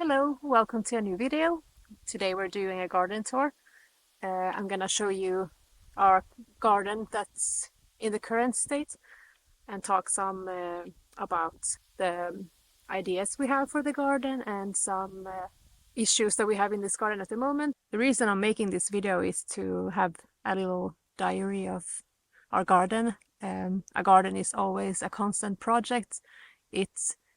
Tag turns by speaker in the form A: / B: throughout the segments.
A: Hello, welcome to a new video. Today we're doing a garden tour. I'm gonna show you our garden that's in the current state and talk some about the ideas we have for the garden and some issues that we have in this garden at the moment. The reason I'm making this video is to have a little diary of our garden. A garden is always a constant project.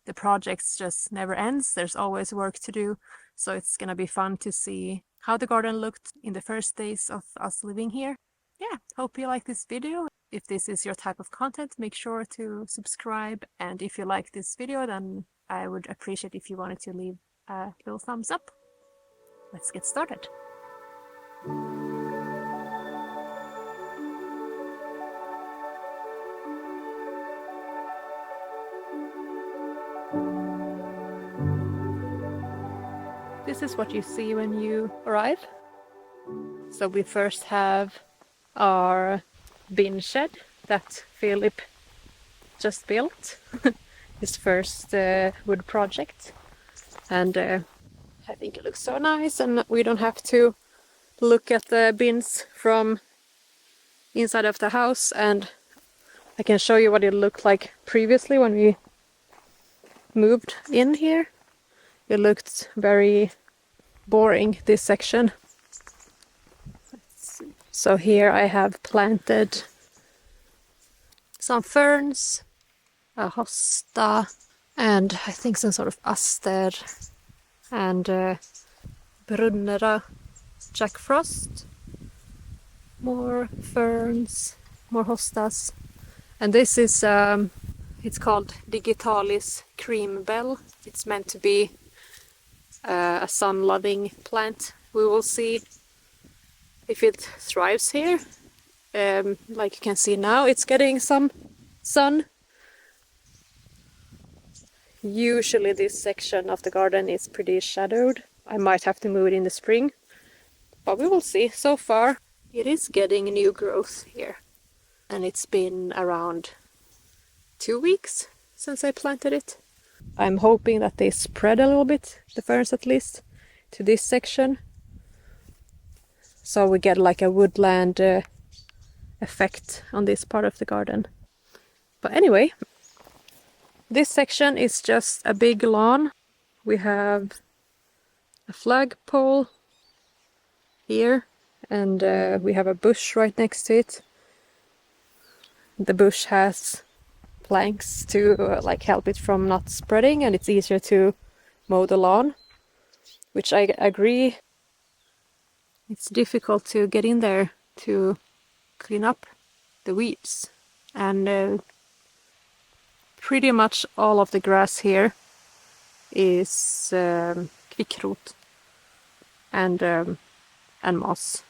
A: The projects just never ends. There's always work to do. So it's gonna be fun to see how the garden looked in the first days of us living here. Yeah, hope you like this video. If this is your type of content, make sure to subscribe. And if you like this video, then I would appreciate if you wanted to leave a little thumbs up. Let's get started. This is what you see when you arrive. So we first have our bin shed that Philip just built, his first wood project. And I think it looks so nice, and we don't have to look at the bins from inside of the house. And I can show you what it looked like previously when we moved in here. It looked very boring, this section. So here I have planted some ferns, a hosta, and I think some sort of aster, and brunnera, Jack Frost, more ferns, more hostas. And this is, it's called Digitalis cream bell. It's meant to be a sun-loving plant. We will see if it thrives here. Like you can see now, it's getting some sun. Usually this section of the garden is pretty shadowed. I might have to move it in the spring, but we will see. So far it is getting new growth here, and it's been around 2 weeks since I planted it. I'm hoping that they spread a little bit, the ferns at least, to this section, so we get like a woodland effect on this part of the garden. But anyway, this section is just a big lawn. We have a flagpole here, and we have a bush right next to it. The bush has planks to like help it from not spreading, and it's easier to mow the lawn, which I agree. It's difficult to get in there to clean up the weeds, and pretty much all of the grass here is kvickrot and moss.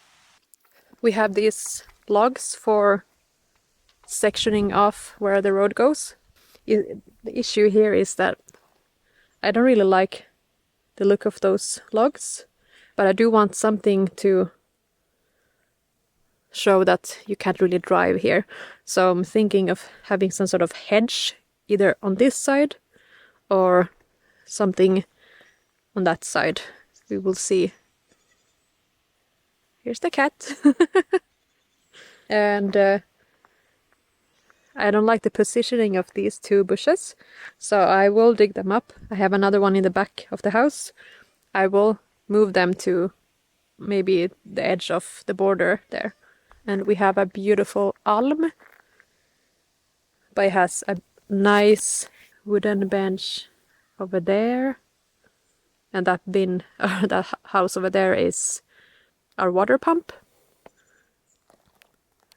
A: We have these logs for sectioning off where the road goes. The issue here is that I don't really like the look of those logs, but I do want something to show that you can't really drive here. So I'm thinking of having some sort of hedge either on this side or something on that side. We will see. Here's the cat. And I don't like the positioning of these two bushes, so I will dig them up. I have another one in the back of the house. I will move them to maybe the edge of the border there. And we have a beautiful alm, but it has a nice wooden bench over there. And that bin, that house over there is our water pump.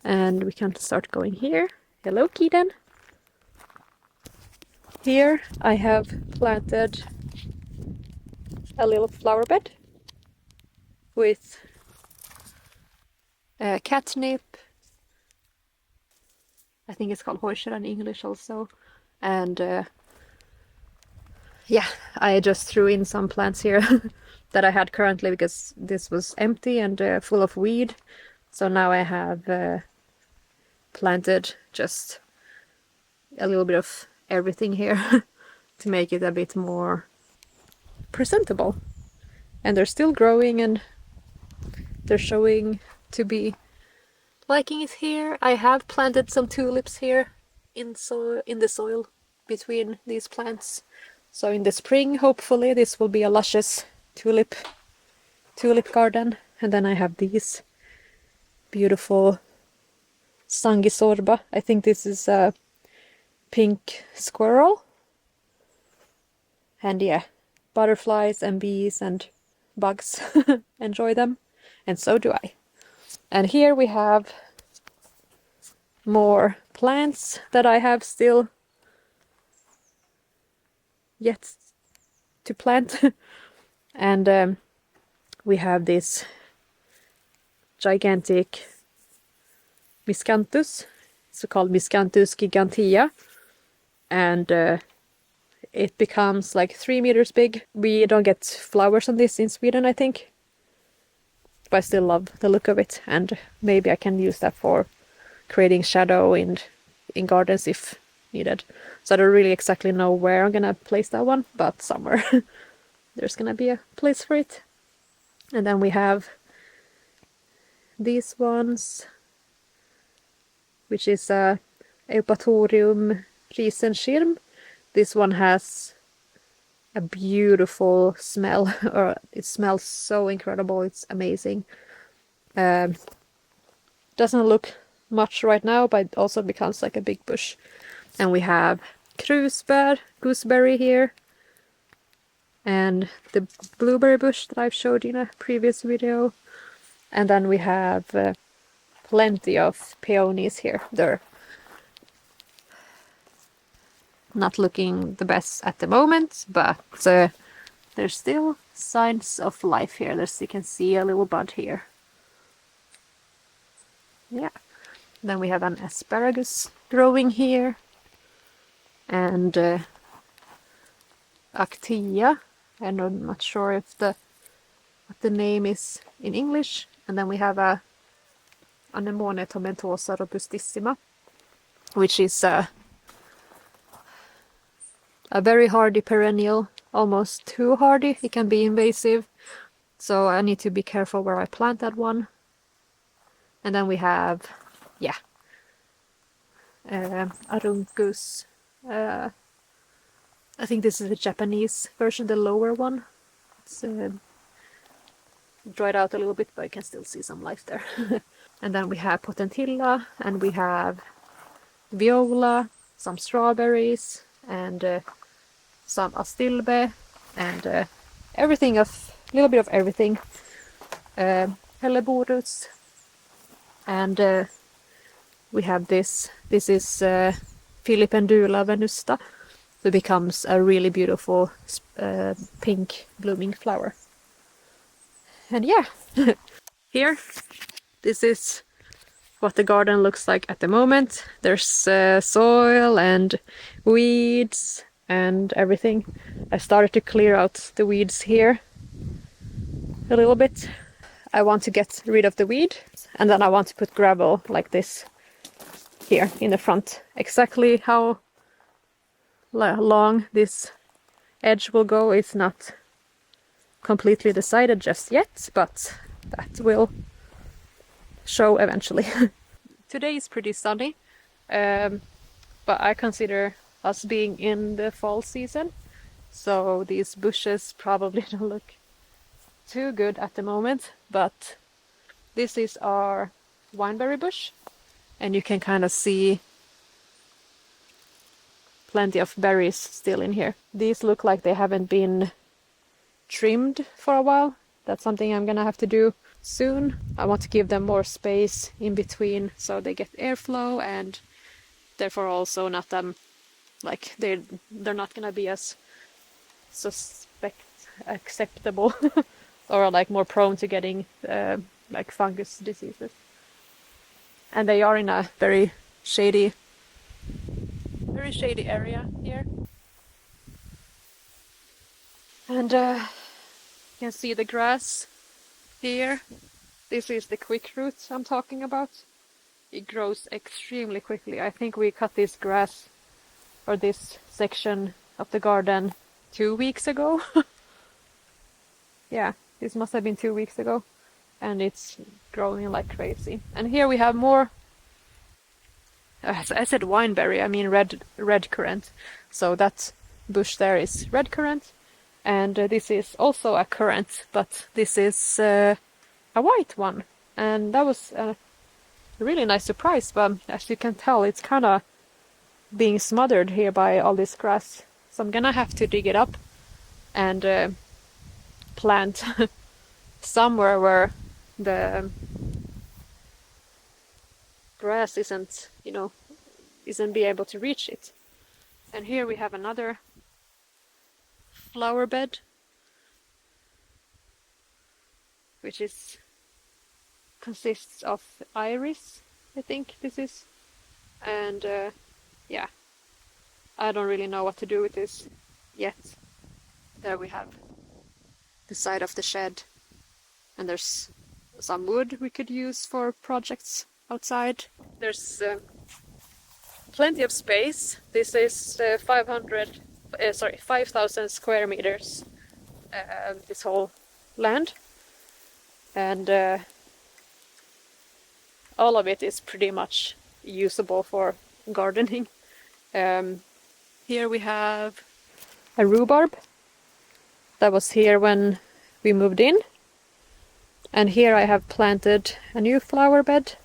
A: And we can start going here. Hello, Keaton. Here I have planted a little flower bed with catnip. I think it's called horseshoe in English also. And yeah, I just threw in some plants here that I had currently because this was empty and full of weed. So now I have planted just a little bit of everything here to make it a bit more presentable. And they're still growing and they're showing to be liking it here. I have planted some tulips here in the soil between these plants. So in the spring, hopefully, this will be a luscious tulip garden. And then I have these beautiful sanguisorba. I think this is a pink squirrel. And yeah, butterflies and bees and bugs enjoy them. And so do I. And here we have more plants that I have still yet to plant. And we have this gigantic miscanthus. It's called Miscanthus gigantea. And it becomes like 3 meters big. We don't get flowers on this in Sweden, I think. But I still love the look of it. And maybe I can use that for creating shadow in gardens if needed. So I don't really exactly know where I'm gonna place that one, but somewhere there's gonna be a place for it. And then we have these ones, which is a Eupatorium Riesenschirm. This one has a beautiful smell, or it smells so incredible, it's amazing. Doesn't look much right now, but it also becomes like a big bush. And we have gooseberry here, and the blueberry bush that I've showed you in a previous video. And then we have plenty of peonies here. They're not looking the best at the moment, but there's still signs of life here. You can see a little bud here. Yeah. Then we have an asparagus growing here, and Actea. And I'm not sure if what the name is in English. And then we have a Anemone tomentosa robustissima, which is a very hardy perennial, almost too hardy. It can be invasive, so I need to be careful where I plant that one. And then we have, yeah, Aruncus. I think this is the Japanese version, the lower one. It's dried out a little bit, but I can still see some life there. And then we have Potentilla, and we have Viola, some strawberries, and some Astilbe, and everything a little bit of everything. Helleborus, and we have this. This is Filipendula venusta. It becomes a really beautiful pink blooming flower. And yeah, here, this is what the garden looks like at the moment. There's soil and weeds and everything. I started to clear out the weeds here a little bit. I want to get rid of the weed, and then I want to put gravel like this here in the front. Exactly how long this edge will go is not completely decided just yet, but that will show eventually. Today is pretty sunny, but I consider us being in the fall season, so these bushes probably don't look too good at the moment. But this is our wineberry bush, and you can kind of see plenty of berries still in here. These look like they haven't been trimmed for a while. That's something I'm gonna have to do soon. I want to give them more space in between so they get airflow, and therefore also not like they're not gonna be as acceptable or like more prone to getting like fungus diseases. And they are in a very shady area here. And you can see the grass here. This is the quick root I'm talking about. It grows extremely quickly. I think we cut this grass, or this section of the garden, 2 weeks ago. yeah, this must have been 2 weeks ago, and it's growing like crazy. And here we have more. I said wineberry, I mean red currant. So that bush there is red currant, and this is also a currant, but this is a white one, and that was a really nice surprise. But as you can tell, it's kind of being smothered here by all this grass, so I'm gonna have to dig it up and plant somewhere where the grass isn't, isn't be able to reach it. And here we have another flower bed, which consists of iris, I think this is. And yeah, I don't really know what to do with this yet. There we have the side of the shed, and there's some wood we could use for projects outside. There's plenty of space. This is 5,000 square meters, this whole land, and all of it is pretty much usable for gardening. Here we have a rhubarb that was here when we moved in, and here I have planted a new flower bed,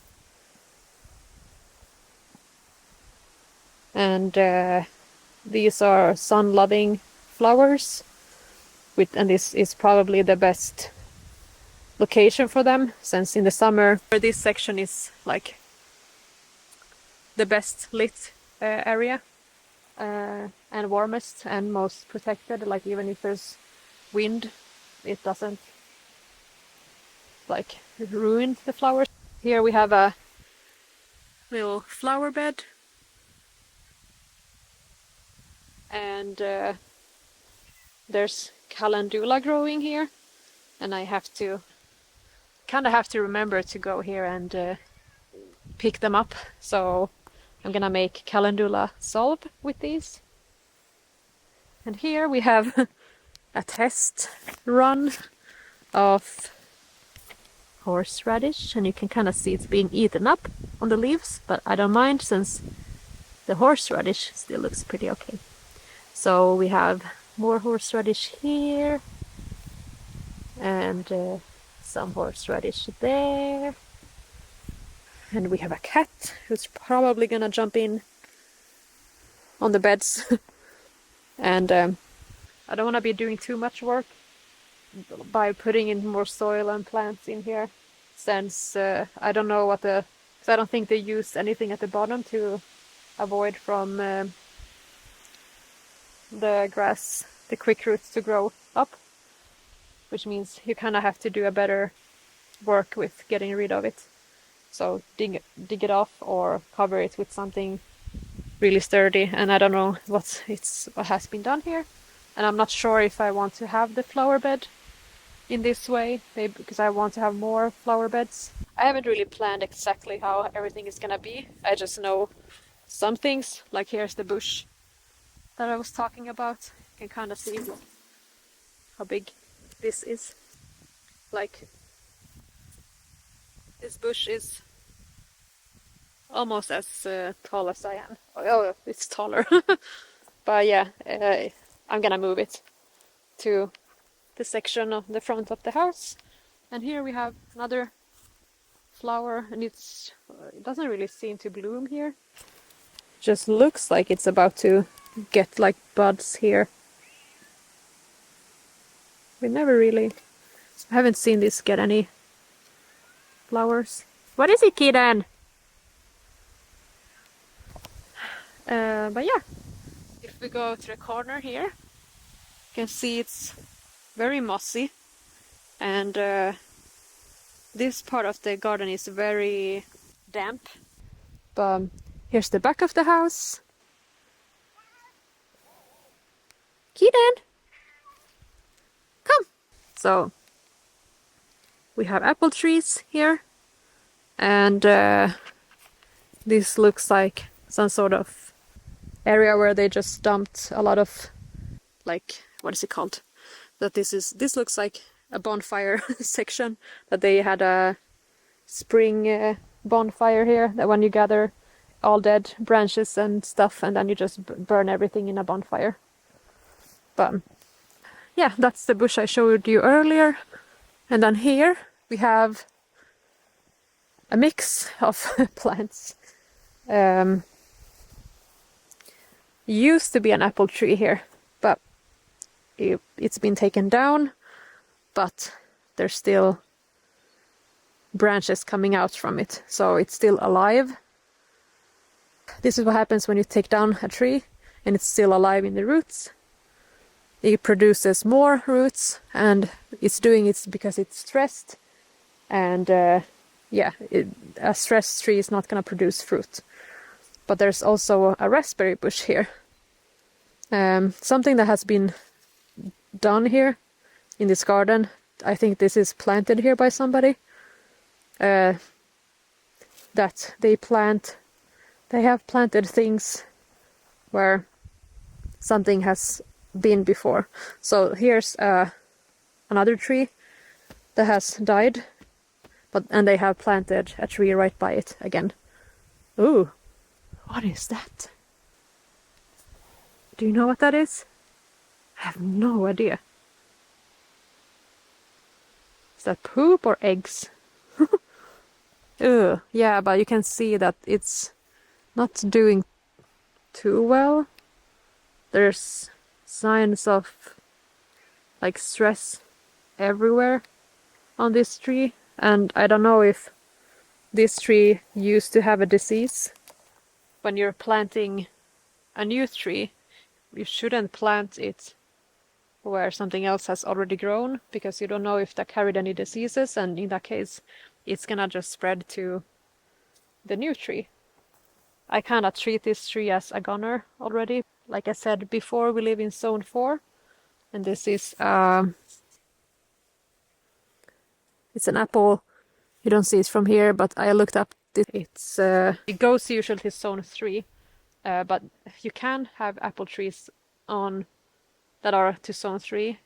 A: and these are sun-loving flowers, and this is probably the best location for them, since in the summer this section is like the best lit area, and warmest and most protected. Like even if there's wind, it doesn't like ruin the flowers. Here we have a little flower bed, and there's calendula growing here, and I kind of have to remember to go here and pick them up. So I'm gonna make calendula solve with these. And here we have a test run of horseradish, and you can kind of see it's being eaten up on the leaves, but I don't mind since the horseradish still looks pretty okay. So we have more horseradish here, and some horseradish there. And we have a cat who's probably gonna jump in on the beds. And I don't want to be doing too much work by putting in more soil and plants in here, since I don't know because I don't think they use anything at the bottom to avoid from the grass, the quick roots to grow up, which means you kind of have to do a better work with getting rid of it. So dig it off or cover it with something really sturdy, and I don't know what has been done here, and I'm not sure if I want to have the flower bed in this way, maybe because I want to have more flower beds. I haven't really planned exactly how everything is gonna be. I just know some things, like here's the bush that I was talking about. You can kind of see how big this is. Like, this bush is almost as tall as I am. Oh, it's taller. But yeah, I'm gonna move it to the section of the front of the house. And here we have another flower, and it doesn't really seem to bloom here. Just looks like it's about to get like buds here. I haven't seen this get any flowers. What is it, kitten? But yeah, if we go to the corner here, you can see it's very mossy, and this part of the garden is very damp. But here's the back of the house. Kitten, come! So we have apple trees here, and this looks like some sort of area where they just dumped a lot of, like, what is it called? This looks like a bonfire section, that they had a spring bonfire here, that when you gather all dead branches and stuff and then you just burn everything in a bonfire. But yeah, that's the bush I showed you earlier. And then here we have a mix of plants. Used to be an apple tree here, but it's been taken down, but there's still branches coming out from it, so it's still alive. This is what happens when you take down a tree and it's still alive in the roots. It produces more roots, and it's doing it because it's stressed. And yeah, a stressed tree is not going to produce fruit. But there's also a raspberry bush here. Something that has been done here in this garden, I think this is planted here by somebody, that they have planted things where something has been before. So here's another tree that has died, and they have planted a tree right by it again. Ooh, what is that? Do you know what that is? I have no idea. Is that poop or eggs? Ugh, yeah, but you can see that it's not doing too well. There's signs of like stress everywhere on this tree, and I don't know if this tree used to have a disease. When you're planting a new tree, you shouldn't plant it where something else has already grown, because you don't know if that carried any diseases, and in that case it's gonna just spread to the new tree. I cannot treat this tree as a goner already. Like I said before, we live in zone 4, and this is it's an apple. You don't see it from here, but I looked up. It goes usually to zone 3, but you can have apple trees on that are to zone 3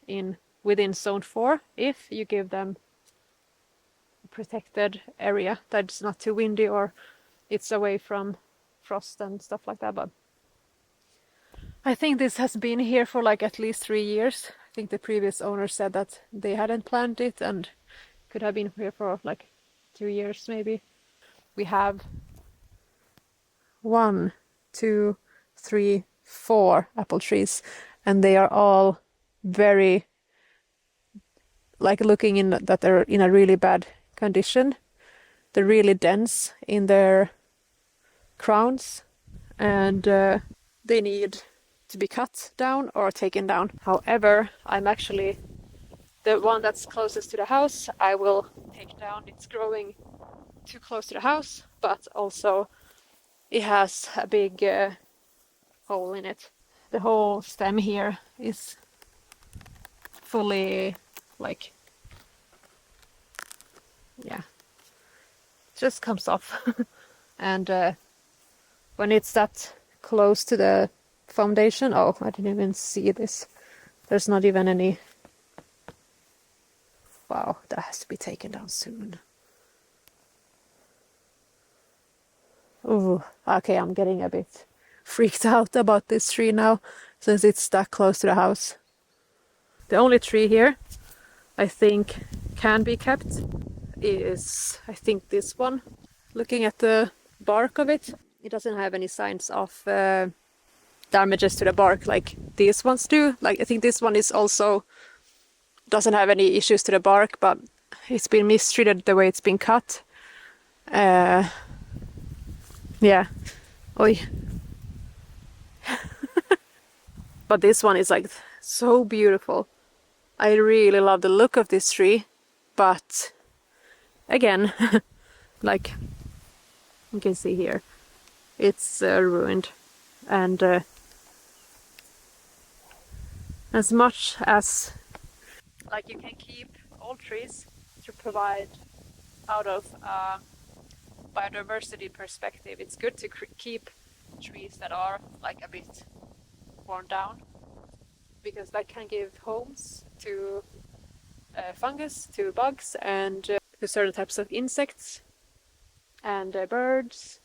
A: within zone 4 if you give them a protected area that's not too windy or it's away from frost and stuff like that. But I think this has been here for like at least 3 years. I think the previous owner said that they hadn't planted it and could have been here for like 2 years maybe. We have 1, 2, 3, 4 apple trees, and they are all very like looking in that they're in a really bad condition. They're really dense in their crowns, and they need to be cut down or taken down. However, I'm actually the one that's closest to the house. I will take down. It's growing too close to the house, but also it has a big hole in it. The whole stem here is fully like, yeah, just comes off. And when it's that close to the foundation, oh, I didn't even see this. There's not even any. Wow, that has to be taken down soon. Oh, okay, I'm getting a bit freaked out about this tree now, since it's that close to the house. The only tree here I think can be kept is, I think, this one. Looking at the bark of it, it doesn't have any signs of damages to the bark like these ones do. Like I think this one is also doesn't have any issues to the bark, but it's been mistreated the way it's been cut. Yeah. Oi. But this one is like so beautiful. I really love the look of this tree, but again, like you can see here, it's ruined. And as much as like you can keep old trees to provide out of biodiversity perspective, it's good to keep trees that are like a bit worn down, because that can give homes to fungus to bugs and to certain types of insects and birds.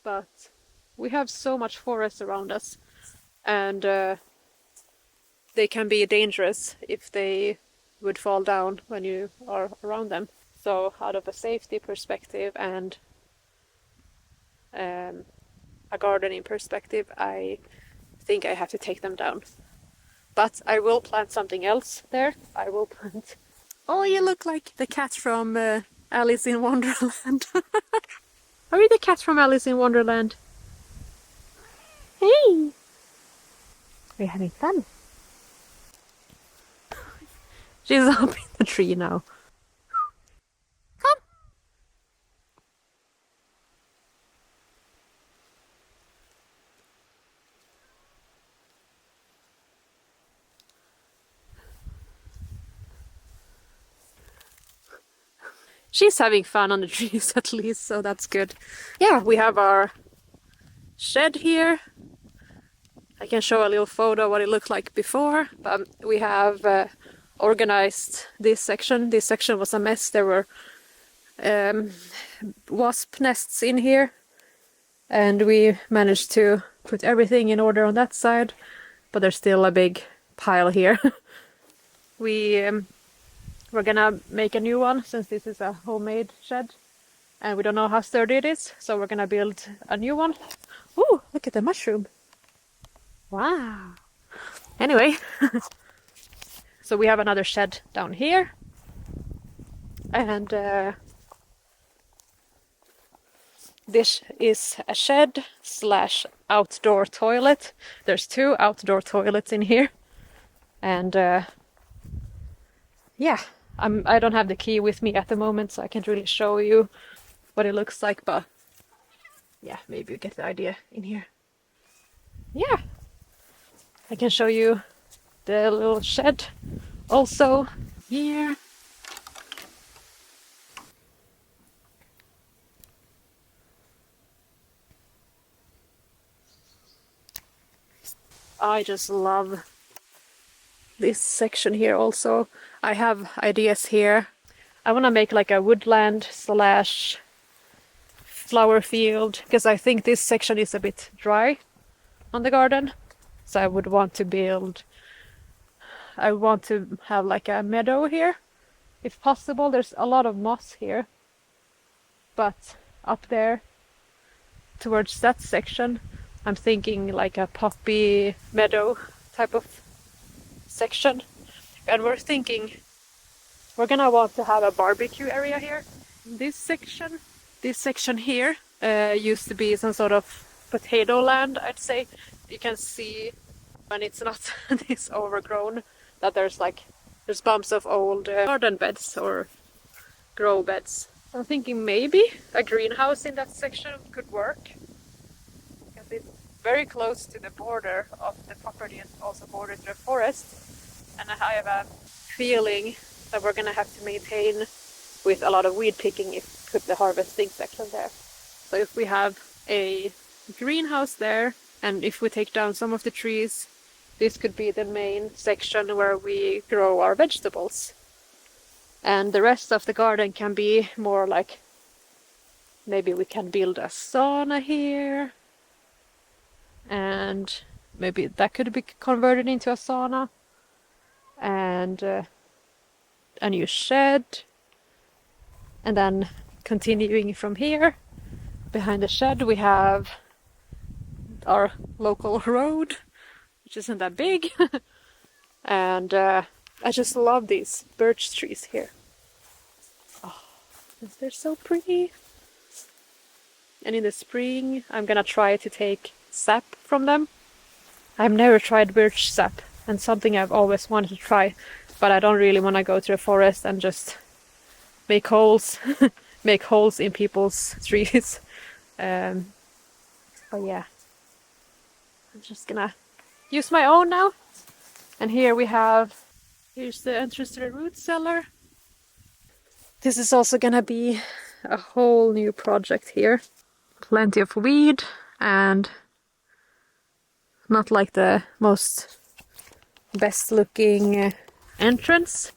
A: But we have so much forest around us, and they can be dangerous if they would fall down when you are around them. So out of a safety perspective and a gardening perspective, I think I have to take them down. But I will plant something else there. I will plant... Oh, you look like the cat from Alice in Wonderland. Are you the cat from Alice in Wonderland? Hey! We're having fun. She's up in the tree now. Come! She's having fun on the trees at least, so that's good. Yeah, we have our shed here. I can show a little photo what it looked like before, but we have organized this section. This section was a mess. There were wasp nests in here, and we managed to put everything in order on that side, but there's still a big pile here. We're gonna make a new one since this is a homemade shed and we don't know how sturdy it is, so we're gonna build a new one. Ooh, look at the mushroom. Wow. Anyway, so we have another shed down here, and this is a shed slash outdoor toilet. There's 2 outdoor toilets in here, and yeah, I don't have the key with me at the moment, so I can't really show you what it looks like, but yeah, maybe you get the idea in here. Yeah, I can show you the little shed also here. I just love this section here also. I have ideas here. I want to make like a woodland slash flower field, because I think this section is a bit dry on the garden. So I would want to build... I want to have like a meadow here, if possible. There's a lot of moss here, but up there towards that section I'm thinking like a poppy meadow type of section. And we're thinking we're gonna want to have a barbecue area here. This section here used to be some sort of potato land, I'd say. You can see when it's not this overgrown that there's bumps of old garden beds or grow beds. So I'm thinking maybe a greenhouse in that section could work, because it's very close to the border of the property and also border to the forest. And I have a feeling that we're gonna have to maintain with a lot of weed picking if we put the harvesting section there. So if we have a greenhouse there, and if we take down some of the trees, this could be the main section where we grow our vegetables. And the rest of the garden can be more like, maybe we can build a sauna here, and maybe that could be converted into a sauna, and a new shed. And then continuing from here, behind the shed we have our local road, which isn't that big. And I just love these birch trees here. Oh, they're so pretty. And in the spring I'm gonna try to take sap from them. I've never tried birch sap, and something I've always wanted to try, but I don't really want to go to the forest and just make holes make holes in people's trees. But yeah, I'm just gonna use my own now. And here's the entrance to the root cellar. This is also gonna be a whole new project here. Plenty of weed, and not like the most best looking entrance.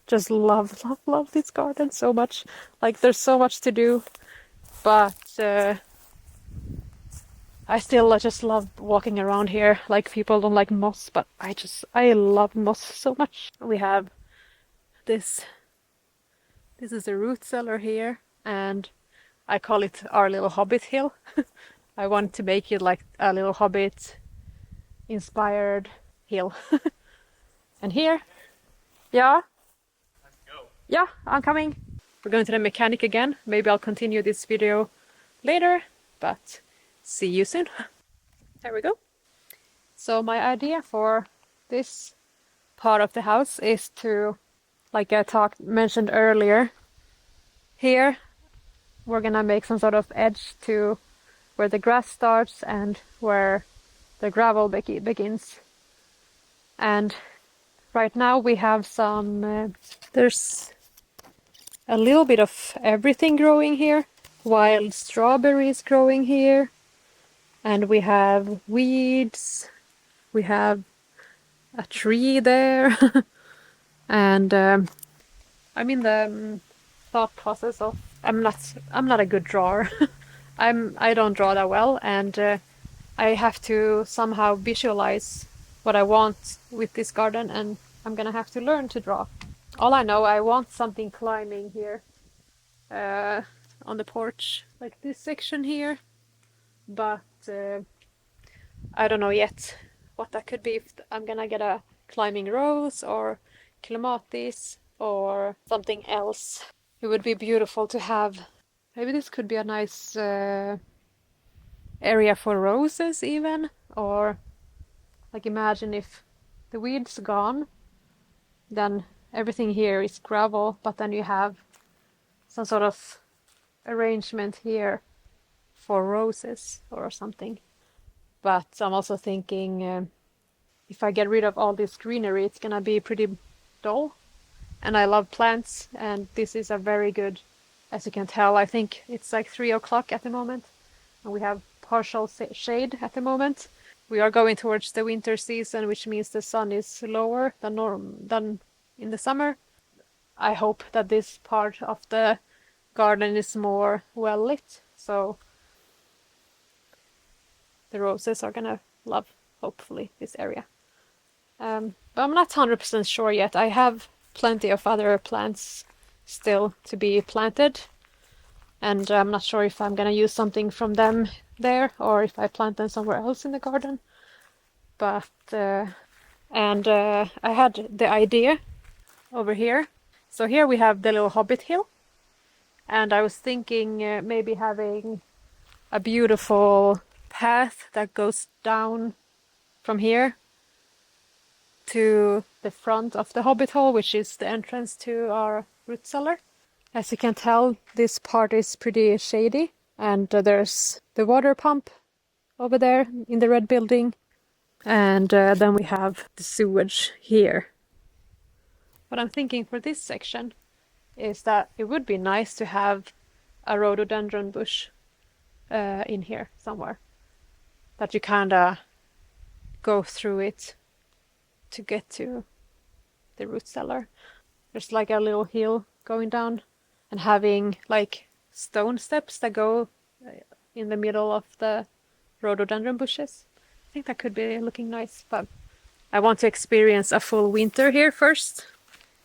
A: just love this garden so much. Like there's so much to do, but I still just love walking around here. Like people don't like moss, but I love moss so much. We have this is a root cellar here, and I call it our little hobbit hill. I want to make it like a little hobbit inspired hill. And here, yeah, yeah, I'm coming. We're going to the mechanic again. Maybe I'll continue this video later, but see you soon. There we go. So my idea for this part of the house is to, like I mentioned earlier, here we're gonna make some sort of edge to where the grass starts and where the gravel begins. And right now we have some, there's a little bit of everything growing here. Wild strawberries growing here. And we have weeds. We have a tree there. And I'm in the thought process of I'm not a good drawer. I don't draw that well, and I have to somehow visualize what I want with this garden, and I'm gonna have to learn to draw. All I know, I want something climbing here on the porch, like this section here, but I don't know yet what that could be. If I'm gonna get a climbing rose or clematis or something else. It would be beautiful to have. Maybe this could be a nice area for roses even, or like imagine if the weeds gone, then everything here is gravel, but then you have some sort of arrangement here for roses or something. But I'm also thinking if I get rid of all this greenery, it's gonna be pretty dull. And I love plants, and this is a very good, as you can tell, I think it's like 3 o'clock at the moment, and we have partial shade at the moment. We are going towards the winter season, which means the sun is lower than in the summer. I hope that this part of the garden is more well lit, so the roses are gonna love, hopefully, this area. But I'm not 100% sure yet. I have plenty of other plants still to be planted, and I'm not sure if I'm gonna use something from them there or if I plant them somewhere else in the garden. But I had the idea over here. So here we have the little hobbit hill, and I was thinking maybe having a beautiful path that goes down from here to the front of the hobbit hole, which is the entrance to our root cellar. As you can tell, this part is pretty shady, and there's the water pump over there in the red building, and then we have the sewage here. What I'm thinking for this section is that it would be nice to have a rhododendron bush in here somewhere, that you kinda go through it to get to the root cellar. There's like a little hill going down, and having like stone steps that go in the middle of the rhododendron bushes. I think that could be looking nice, but I want to experience a full winter here first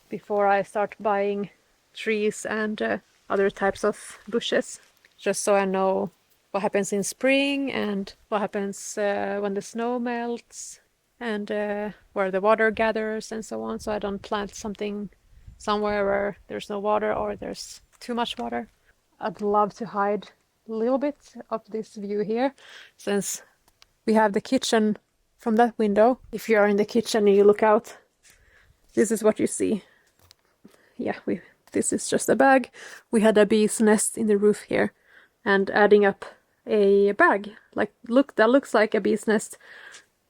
A: before I start buying trees and other types of bushes, just so I know what happens in spring and what happens when the snow melts, and where the water gathers and so on, so I don't plant something somewhere where there's no water or there's too much water. I'd love to hide a little bit of this view here, since we have the kitchen from that window. If you are in the kitchen and you look out, this is what you see. Yeah, this is just a bag. We had a bee's nest in the roof here, and adding up a bag that looks like a bee's nest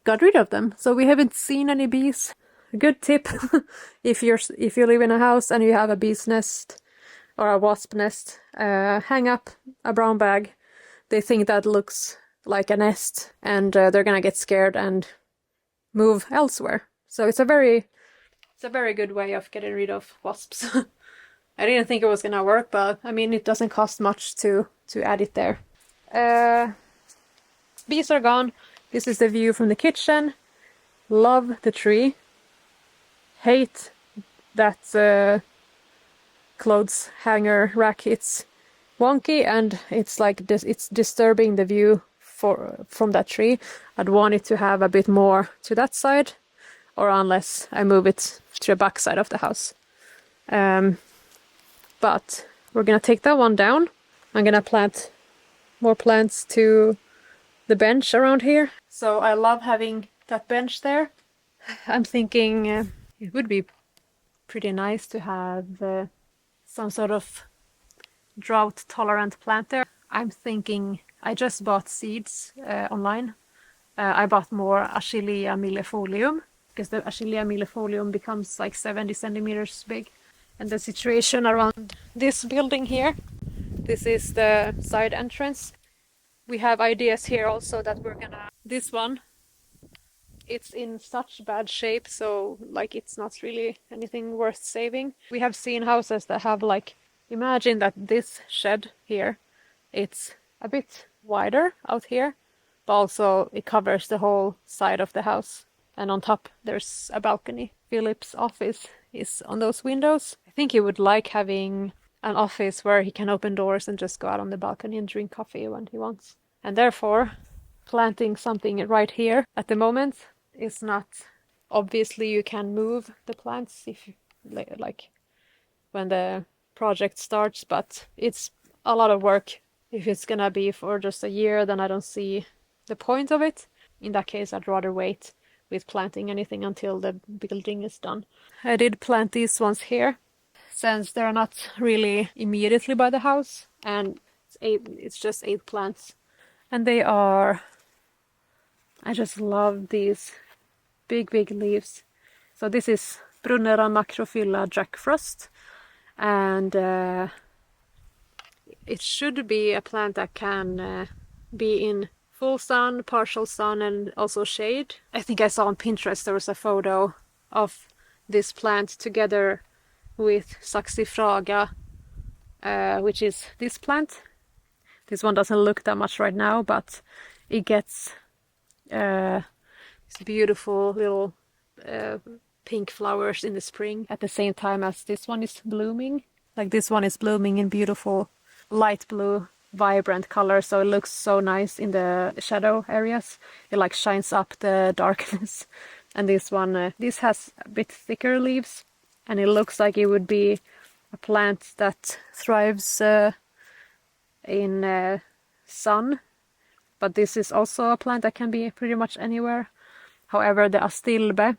A: got rid of them, so we haven't seen any bees. A good tip if you live in a house and you have a bee's nest or a wasp nest, hang up a brown bag. They think that looks like a nest, and they're gonna get scared and move elsewhere. So it's a very It's a very good way of getting rid of wasps. I didn't think it was gonna work, but I mean, it doesn't cost much to add it there. Bees are gone. This is the view from the kitchen. Love the tree. Hate that clothes hanger rack. It's wonky and it's like this. It's disturbing the view from that tree. I'd want it to have a bit more to that side, or unless I move it to the back side of the house. But we're gonna take that one down. I'm gonna plant more plants to the bench around here. So I love having that bench there. I'm thinking it would be pretty nice to have some sort of drought tolerant plant there. I'm thinking I just bought seeds online. I bought more Achillea millefolium because the Achillea millefolium becomes like 70 centimeters big. And the situation around this building here, this is the side entrance. We have ideas here also that we're gonna... This one, it's in such bad shape, so like it's not really anything worth saving. We have seen houses that have like... Imagine that this shed here, it's a bit wider out here, but also it covers the whole side of the house. And on top there's a balcony. Philip's office is on those windows. I think he would like having an office where he can open doors and just go out on the balcony and drink coffee when he wants. And therefore, planting something right here at the moment is not... Obviously you can move the plants if like when the project starts, but it's a lot of work. If it's gonna be for just a year, then I don't see the point of it. In that case, I'd rather wait with planting anything until the building is done. I did plant these ones here, since they're not really immediately by the house, and it's just 8 plants. And they are... I just love these big leaves. So this is Brunnera macrophylla Jack Frost, and it should be a plant that can be in full sun, partial sun, and also shade. I think I saw on Pinterest there was a photo of this plant together with Saxifraga, which is this plant. This one doesn't look that much right now, but it gets these beautiful little pink flowers in the spring at the same time as this one is blooming. Like this one is blooming in beautiful light blue, vibrant color, so it looks so nice in the shadow areas. It like shines up the darkness. And this one, this has a bit thicker leaves, and it looks like it would be a plant that thrives in sun. But this is also a plant that can be pretty much anywhere. However, the astilbe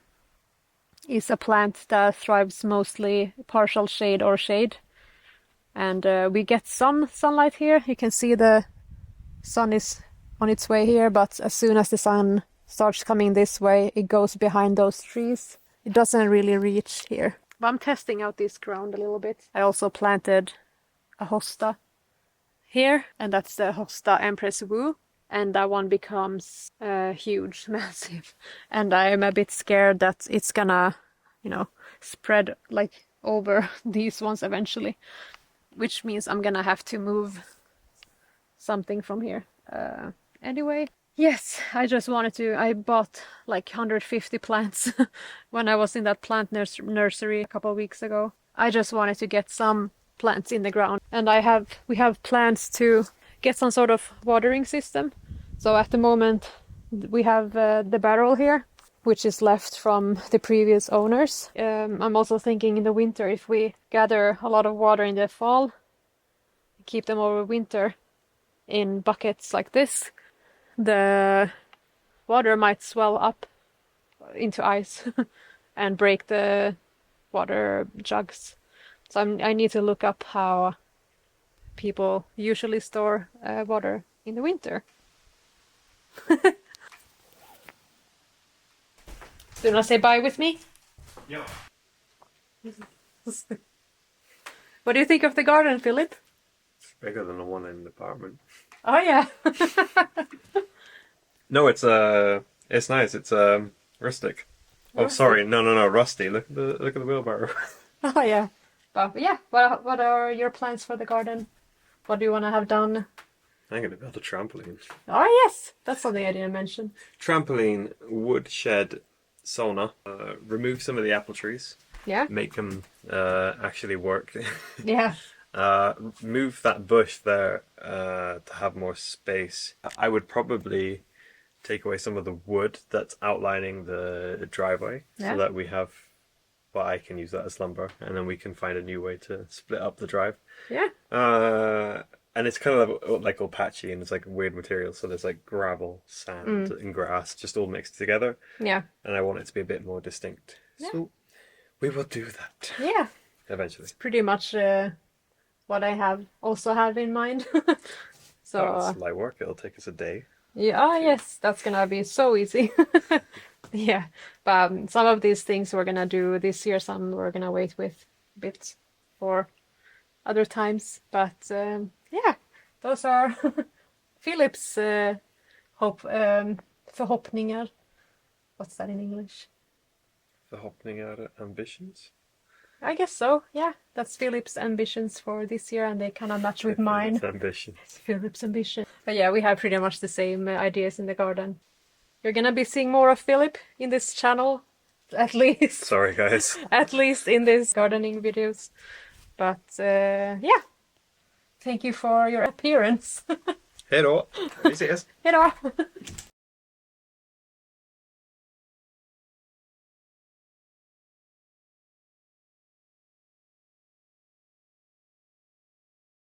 A: is a plant that thrives mostly partial shade or shade. And we get some sunlight here. You can see the sun is on its way here, but as soon as the sun starts coming this way, it goes behind those trees. It doesn't really reach here. But I'm testing out this ground a little bit. I also planted a hosta here, and that's the hosta Empress Wu. And that one becomes huge, massive. And I'm a bit scared that it's gonna, spread like over these ones eventually. Which means I'm gonna have to move something from here. Anyway, yes, I just wanted to... I bought like 150 plants when I was in that plant nursery a couple of weeks ago. I just wanted to get some plants in the ground. And we have plans to get some sort of watering system. So at the moment we have the barrel here, which is left from the previous owners. I'm also thinking in the winter, if we gather a lot of water in the fall, keep them over winter in buckets like this, the water might swell up into ice and break the water jugs. So I need to look up how people usually store water in the winter. Do you want to say bye with me?
B: Yeah.
A: What do you think of the garden, Philip?
B: It's bigger than the one in the apartment.
A: Oh yeah.
B: No, it's nice. It's rustic. Oh, sorry. No. Rusty. Look at the wheelbarrow.
A: Oh yeah. But yeah, what are your plans for the garden? What do you want to have done?
B: I'm gonna build a trampoline.
A: Oh yes, that's something I didn't mention.
B: Trampoline, woodshed, sauna. Remove some of the apple trees.
A: Yeah.
B: Make them actually work.
A: Yeah.
B: Move that bush there to have more space. I would probably take away some of the wood that's outlining the driveway
A: Yeah.
B: so that we have, well, I can use that as lumber, and then we can find a new way to split up the drive.
A: Yeah.
B: And it's kind of like all patchy and it's like weird material, so there's like gravel, sand, and grass just all mixed together.
A: Yeah.
B: And I want it to be a bit more distinct.
A: Yeah.
B: So we will do that.
A: Yeah.
B: Eventually.
A: It's pretty much what I also have in mind. So
B: Oh, it's light work. It'll take us a day.
A: yeah, yes, that's gonna be so easy. Yeah, but some of these things we're gonna do this year, some we're gonna wait with a bit for other times. But yeah, those are Philip's förhoppningar. What's that in English?
B: Förhoppningar, ambitions.
A: I guess so. Yeah, that's Philip's ambitions for this year, and they kind of match with mine.
B: Ambitions.
A: Philip's ambition. But yeah, we have pretty much the same ideas in the garden. You're gonna be seeing more of Philip in this channel, at least.
B: Sorry, guys.
A: At least in these gardening videos. But yeah, thank you for your appearance.
B: Hej då. Vi ses.
A: Hejdå!